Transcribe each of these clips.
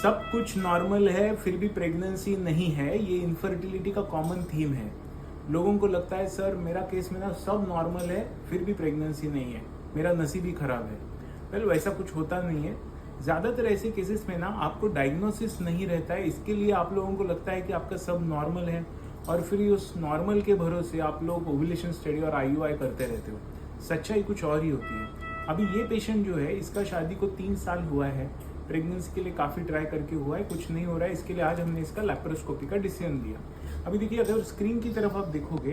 सब कुछ नॉर्मल है फिर भी प्रेगनेंसी नहीं है, ये इनफर्टिलिटी का कॉमन थीम है। लोगों को लगता है सर मेरा केस में ना सब नॉर्मल है फिर भी प्रेगनेंसी नहीं है, मेरा नसीब ही खराब है। वेल वैसा कुछ होता नहीं है। ज़्यादातर ऐसे केसेस में ना आपको डायग्नोसिस नहीं रहता है, इसके लिए आप लोगों को लगता है कि आपका सब नॉर्मल है और फिर उस नॉर्मल के भरोसे आप लोग ओव्यूलेशन स्टडी और IUI करते रहते हो। सच्चाई कुछ और ही होती है। अभी ये पेशेंट जो है इसका शादी को 3 साल हुआ है, प्रेगनेंसी के लिए काफ़ी ट्राई करके हुआ है, कुछ नहीं हो रहा है, इसके लिए आज हमने इसका लैप्रोस्कोपी का डिसीजन लिया। अभी देखिए अगर स्क्रीन की तरफ आप देखोगे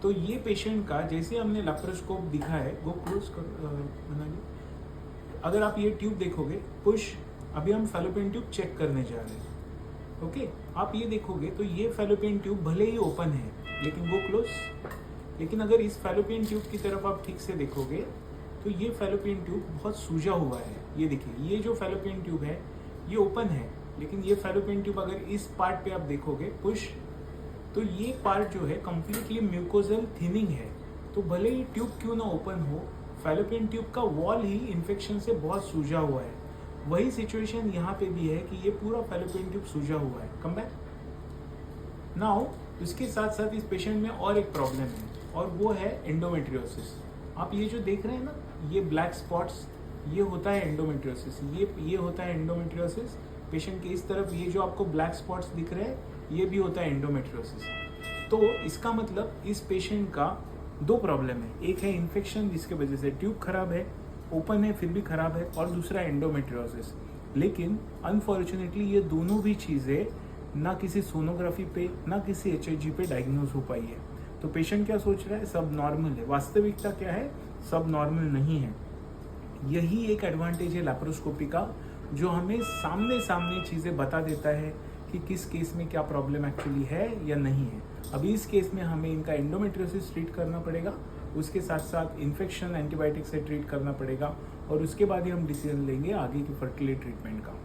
तो ये पेशेंट का जैसे हमने लैप्रोस्कोप दिखा है वो क्लोज बना ली। अगर आप ये ट्यूब देखोगे पुश, अभी हम फैलोपियन ट्यूब चेक करने जा रहे हैं। ओके, आप ये देखोगे तो ये फैलोपियन ट्यूब भले ही ओपन है लेकिन वो क्लोज। लेकिन अगर इस फैलोपियन ट्यूब की तरफ आप ठीक से देखोगे तो ये फैलोपियन ट्यूब बहुत सूजा हुआ है। ये देखिए ये जो फैलोपियन ट्यूब है ये ओपन है, लेकिन ये फैलोपियन ट्यूब अगर इस पार्ट पे आप देखोगे पुश, तो ये पार्ट जो है कंप्लीटली म्यूकोजल थिनिंग है। तो भले ही ट्यूब क्यों ना ओपन हो, फैलोपियन ट्यूब का वॉल ही इन्फेक्शन से बहुत सूजा हुआ है। वही सिचुएशन यहाँ पे भी है कि ये पूरा फैलोपियन ट्यूब सूजा हुआ है। Come back now. इसके साथ साथ इस पेशेंट में और एक प्रॉब्लम है और वो है एंडोमेट्रियोसिस। आप ये जो देख रहे हैं ना, ये ब्लैक स्पॉट्स, ये होता है एंडोमेट्रियोसिस। ये होता है एंडोमेट्रियोसिस। पेशेंट के इस तरफ ये जो आपको ब्लैक स्पॉट्स दिख रहे हैं ये भी होता है एंडोमेट्रियोसिस। तो इसका मतलब इस पेशेंट का 2 प्रॉब्लम है, एक है इन्फेक्शन जिसके वजह से ट्यूब खराब है, ओपन है फिर भी खराब है, और दूसरा एंडोमेट्रियोसिस। लेकिन अनफॉर्चुनेटली ये दोनों भी चीज़ें ना किसी सोनोग्राफी पे ना किसी HHG पे डायग्नोज हो पाई है। तो पेशेंट क्या सोच रहा है सब नॉर्मल है, वास्तविकता क्या है सब नॉर्मल नहीं है। यही एक एडवांटेज है लैप्रोस्कोपी का, जो हमें सामने सामने चीज़ें बता देता है कि किस केस में क्या प्रॉब्लम एक्चुअली है या नहीं है। अभी इस केस में हमें इनका एंडोमेट्रियोसिस ट्रीट करना पड़ेगा, उसके साथ साथ इन्फेक्शन एंटीबायोटिक से ट्रीट करना पड़ेगा, और उसके बाद ही हम डिसीजन लेंगे आगे की फर्टिलिटी ट्रीटमेंट का।